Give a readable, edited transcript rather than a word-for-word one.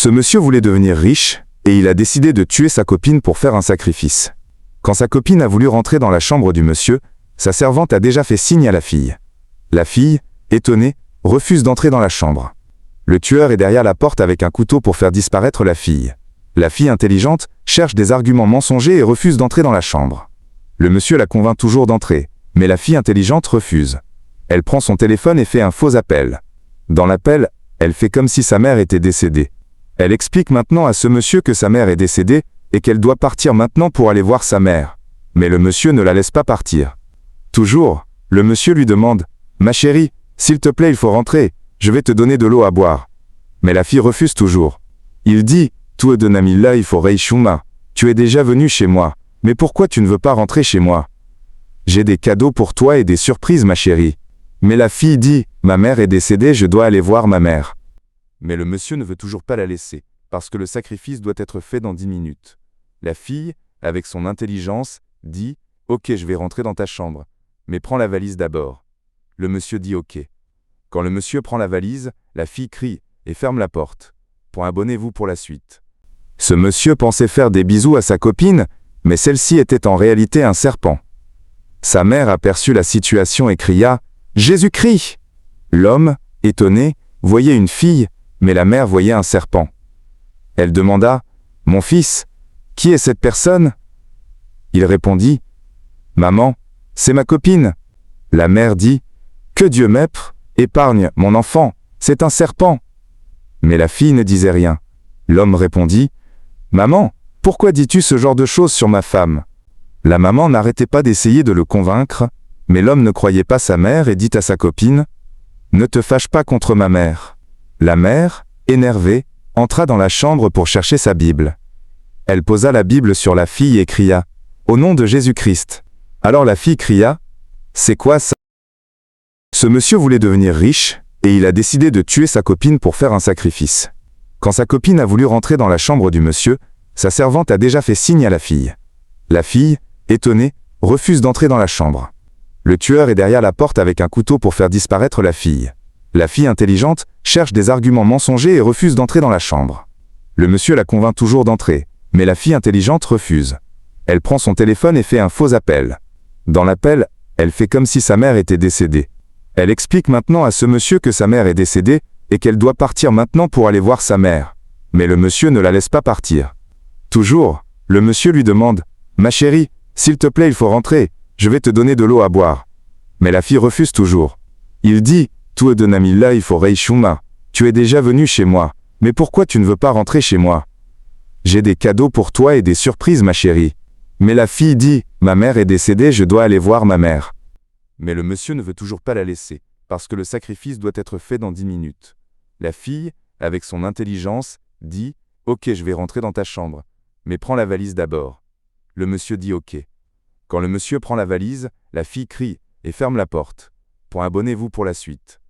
Ce monsieur voulait devenir riche, et il a décidé de tuer sa copine pour faire un sacrifice. Quand sa copine a voulu rentrer dans la chambre du monsieur, sa servante a déjà fait signe à la fille. La fille, étonnée, refuse d'entrer dans la chambre. Le tueur est derrière la porte avec un couteau pour faire disparaître la fille. La fille intelligente cherche des arguments mensongers et refuse d'entrer dans la chambre. Le monsieur la convainc toujours d'entrer, mais la fille intelligente refuse. Elle prend son téléphone et fait un faux appel. Dans l'appel, elle fait comme si sa mère était décédée. Elle explique maintenant à ce monsieur que sa mère est décédée et qu'elle doit partir maintenant pour aller voir sa mère. Mais le monsieur ne la laisse pas partir. Toujours, le monsieur lui demande « Ma chérie, s'il te plaît, il faut rentrer, je vais te donner de l'eau à boire. » Mais la fille refuse toujours. Il dit « Toi de Namilla, il faut Reishuma, tu es déjà venu chez moi, mais pourquoi tu ne veux pas rentrer chez moi? J'ai des cadeaux pour toi et des surprises, ma chérie. » Mais la fille dit « Ma mère est décédée, je dois aller voir ma mère. » Mais le monsieur ne veut toujours pas la laisser, parce que le sacrifice doit être fait dans 10 minutes. La fille, avec son intelligence, dit « Ok, je vais rentrer dans ta chambre, mais prends la valise d'abord. » Le monsieur dit « Ok. » Quand le monsieur prend la valise, la fille crie et ferme la porte. Abonnez-vous pour la suite. Ce monsieur pensait faire des bisous à sa copine, mais celle-ci était en réalité un serpent. Sa mère aperçut la situation et cria « Jésus-Christ !» L'homme, étonné, voyait une fille, mais la mère voyait un serpent. Elle demanda « Mon fils, qui est cette personne ?» Il répondit « Maman, c'est ma copine. » La mère dit « Que Dieu épargne, mon enfant, c'est un serpent. » Mais la fille ne disait rien. L'homme répondit « Maman, pourquoi dis-tu ce genre de choses sur ma femme ?» La maman n'arrêtait pas d'essayer de le convaincre, mais l'homme ne croyait pas sa mère et dit à sa copine « Ne te fâche pas contre ma mère. » La mère, énervée, entra dans la chambre pour chercher sa Bible. Elle posa la Bible sur la fille et cria « Au nom de Jésus-Christ !» Alors la fille cria « C'est quoi ça ?» Ce monsieur voulait devenir riche, et il a décidé de tuer sa copine pour faire un sacrifice. Quand sa copine a voulu rentrer dans la chambre du monsieur, sa servante a déjà fait signe à la fille. La fille, étonnée, refuse d'entrer dans la chambre. Le tueur est derrière la porte avec un couteau pour faire disparaître la fille. La fille intelligente cherche des arguments mensongers et refuse d'entrer dans la chambre. Le monsieur la convainc toujours d'entrer, mais la fille intelligente refuse. Elle prend son téléphone et fait un faux appel. Dans l'appel, elle fait comme si sa mère était décédée. Elle explique maintenant à ce monsieur que sa mère est décédée et qu'elle doit partir maintenant pour aller voir sa mère. Mais le monsieur ne la laisse pas partir. Toujours, le monsieur lui demande « Ma chérie, s'il te plaît, il faut rentrer, je vais te donner de l'eau à boire. » Mais la fille refuse toujours. Il dit « Toi de Namilla, il faut Reishuma, tu es déjà venu chez moi, mais pourquoi tu ne veux pas rentrer chez moi? J'ai des cadeaux pour toi et des surprises, ma chérie. » Mais la fille dit « Ma mère est décédée, je dois aller voir ma mère. » Mais le monsieur ne veut toujours pas la laisser, parce que le sacrifice doit être fait dans 10 minutes. La fille, avec son intelligence, dit « Ok, je vais rentrer dans ta chambre, mais prends la valise d'abord. » Le monsieur dit « Ok. » Quand le monsieur prend la valise, la fille crie et ferme la porte. Abonnez-vous pour la suite.